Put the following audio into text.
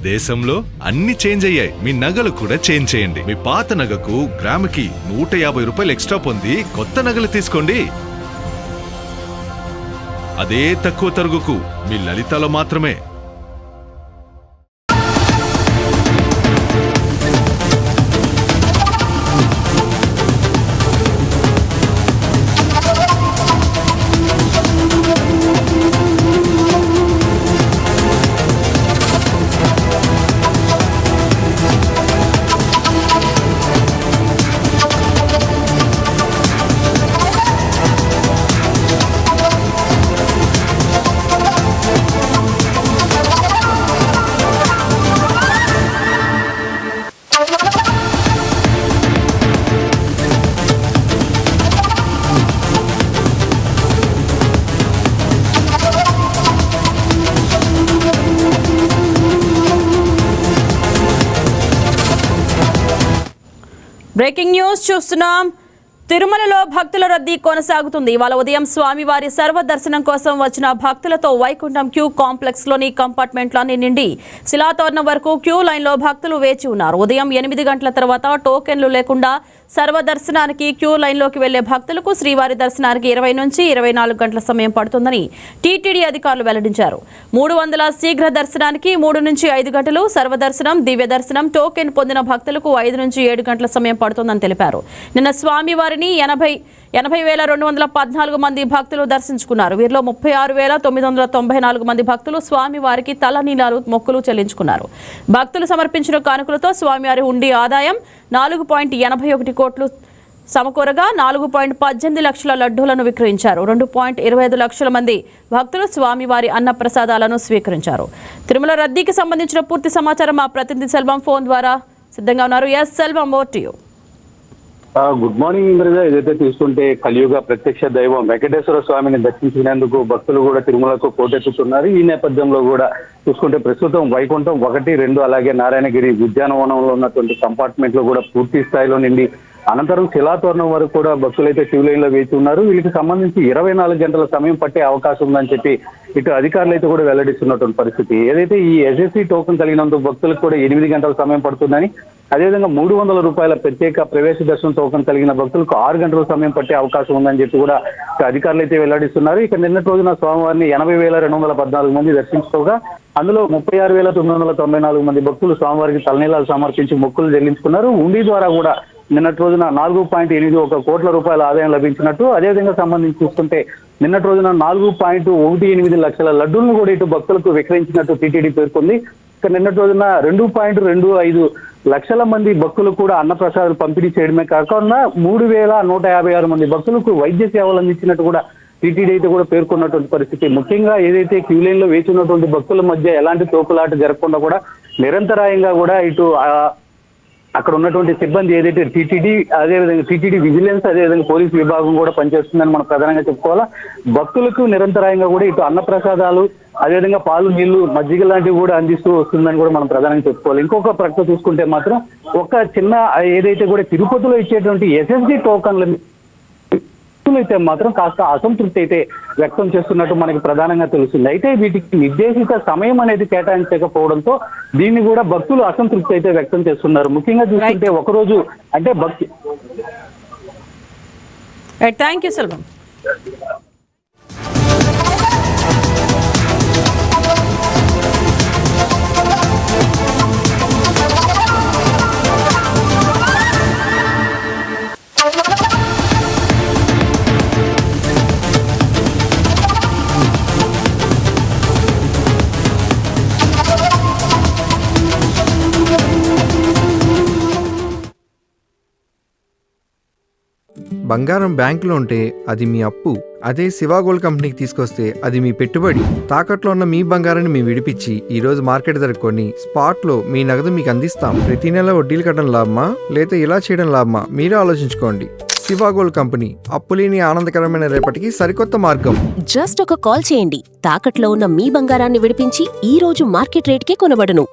దేశంలో అన్ని చేంజ్ అయ్యాయి, మీ నగలు కూడా చేంజ్ చేయండి. మీ పాత నగకు గ్రాముకి 150 రూపాయలు ఎక్స్ట్రా పొంది కొత్త నగలు తీసుకోండి. అదే తక్కువ తరుగుకు మీ లలితలో మాత్రమే. బ్రేకింగ్ న్యూస్ చూస్తున్నాం. తిరుమలలో భక్తుల రద్దీ కొనసాగుతుంది. ఇవాళ ఉదయం స్వామివారి సర్వదర్శనం కోసం వచ్చిన భక్తులతో వైకుంఠం క్యూ కాంప్లెక్స్ లోని కంపార్ట్మెంట్లన్నీ నిండి శిలాతోరణం వరకు క్యూ లైన్లో భక్తులు వేచి ఉన్నారు. ఉదయం 8 గంటల తర్వాత టోకెన్లు లేకుండా సర్వదర్శనానికి క్యూ లైన్లోకి వెళ్లే భక్తులకు శ్రీవారి దర్శనానికి 20 నుంచి 24 గంటల సమయం పడుతుందని టీటీడీ అధికారులు వెల్లడించారు. 300 శీఘ్ర దర్శనానికి 3 నుంచి 5 గంటలు, సర్వదర్శనం, దివ్య దర్శనం టోకెన్ పొందిన భక్తులకు 5 నుంచి 7 గంటల సమయం పడుతుందని తెలిపారు. నిన్న స్వామివారిని 80,214 మంది భక్తులు దర్శించుకున్నారు. వీరిలో 36,994 మంది భక్తులు స్వామివారికి తలనీలాలు మొక్కులు చెల్లించుకున్నారు. భక్తులు సమర్పించిన కానుకలతో స్వామివారి హుండీ ఆదాయం 4.81 కోట్లు సమకూరగా 4.18 లక్షల లడ్డూలను విక్రయించారు. 2.25 లక్షల మంది భక్తులు స్వామివారి అన్న ప్రసాదాలను స్వీకరించారు. తిరుమల రద్దీకి సంబంధించిన పూర్తి సమాచారం మా ప్రతినిధి సెల్వం ఫోన్ ద్వారా సిద్ధంగా ఉన్నారు. S Selvam, over to you. Good morning Indraja. ఏదైతే తీసుకుంటే కలియుగ ప్రత్యక్ష దైవం వెంకటేశ్వర స్వామిని దర్శించినందుకు భక్తులు కూడా తిరుమలకు పోటెత్తుతున్నారు. ఈ నేపథ్యంలో కూడా చూసుకుంటే ప్రస్తుతం వైకుంఠం 1, 2 అలాగే నారాయణగిరి ఉద్యానవనంలో ఉన్నటువంటి కంపార్ట్మెంట్లు కూడా పూర్తి స్థాయిలో నిండి అనంతరం శిలాతోరణం వరకు కూడా భక్తులైతే క్యూ లైన్ లో వేచి ఉన్నారు. వీళ్ళకి సంబంధించి 24 గంటల సమయం పట్టే అవకాశం ఉందని చెప్పి ఇటు అధికారులు అయితే కూడా వెల్లడిస్తున్నటువంటి పరిస్థితి. ఏదైతే ఈ ఎస్ఎస్సీ టోకెన్ కలిగినందుకు భక్తులకు కూడా 8 గంటల సమయం పడుతుందని, అదేవిధంగా 300 రూపాయల ప్రత్యేక ప్రవేశ దర్శనం టోకెన్ కలిగిన భక్తులకు 6 గంటల సమయం పట్టే అవకాశం ఉందని చెప్పి కూడా అధికారులు అయితే వెల్లడిస్తున్నారు. ఇక నిన్నటి రోజున స్వామివారిని 80,214 మంది దర్శించుకోగా అందులో 36,994 మంది భక్తులు స్వామివారికి తలనీలాలు సమర్పించి మొక్కులు చెల్లించుకున్నారు. హుండీ ద్వారా కూడా నిన్నటి రోజున 4.81 కోట్ల రూపాయల ఆదాయం లభించినట్టు, అదేవిధంగా సంబంధించి చూసుకుంటే నిన్నటి రోజున 4.18 లక్షల లడ్డూలను కూడా ఇటు భక్తులకు విక్రయించినట్టు టీటీడీ పేర్కొంది. ఇక నిన్నటి రోజున 2.25 లక్షల మంది భక్తులు కూడా అన్నప్రసాదాలు పంపిణీ చేయడమే కాకుండా 3,156 మంది భక్తులకు వైద్య సేవలు అందించినట్టు కూడా టీటీడీ అయితే కూడా పేర్కొన్నటువంటి పరిస్థితి. ముఖ్యంగా ఏదైతే క్యూ లైన్ లో వేచి ఉన్నటువంటి భక్తుల మధ్య ఎలాంటి తోపులాట జరగకుండా కూడా నిరంతరాయంగా కూడా ఇటు అక్కడ ఉన్నటువంటి సిబ్బంది ఏదైతే టీటీడీ, అదేవిధంగా టీటీడీ విజిలెన్స్, అదేవిధంగా పోలీసు విభాగం కూడా పనిచేస్తుందని మనం ప్రధానంగా చెప్పుకోవాలా. భక్తులకు నిరంతరాయంగా కూడా ఇటు అన్నప్రసాదాలు, అదేవిధంగా పాలు, నీళ్లు, మజ్జిగ లాంటివి కూడా అందిస్తూ వస్తుందని కూడా మనం ప్రధానంగా చెప్పుకోవాలి. ఇంకొక ప్రశ్న చూసుకుంటే మాత్రం ఒక చిన్న ఏదైతే కూడా తిరుపతిలో ఇచ్చేటువంటి ఎస్ఎస్డి టోకన్ల అయితే మాత్రం కాస్త అసంతృప్తి అయితే వ్యక్తం చేస్తున్నట్టు మనకి ప్రధానంగా తెలుస్తుంది. అయితే వీటికి నిర్దేశిత సమయం అనేది కేటాయించకపోవడంతో దీన్ని కూడా భక్తులు అసంతృప్తి అయితే వ్యక్తం చేస్తున్నారు. ముఖ్యంగా చూసుకుంటే ఒకరోజు అంటే భక్తి. Thank you Selvam. బంగారం బ్యాంకులో ఉంటే అది మీ అప్పు, అదే శివా గోల్డ్ కంపెనీకి తీసుకొస్తే అది మీ పెట్టుబడి. తాకట్లో ఉన్న మీ బంగారాన్ని మేము విడిపించి ఈ రోజు మార్కెట్ ధర కొని స్పాట్ లో మీ నగదు మీకు అందిస్తాం. ప్రతి నెల వడ్డీలు కట్టడం లాభమా లేదా ఇలా చేయడం లాభమా మీరే ఆలోచించుకోండి. శివా గోల్డ్ కంపెనీ, అప్పులేని ఆనందకరమైన రేపటికి సరికొత్త మార్గం. జస్ట్ ఒక కాల్ చేయండి. తాకట్లో ఉన్న మీ బంగారాన్ని విడిపించి ఈ రోజు మార్కెట్ రేట్కే కొనబడును.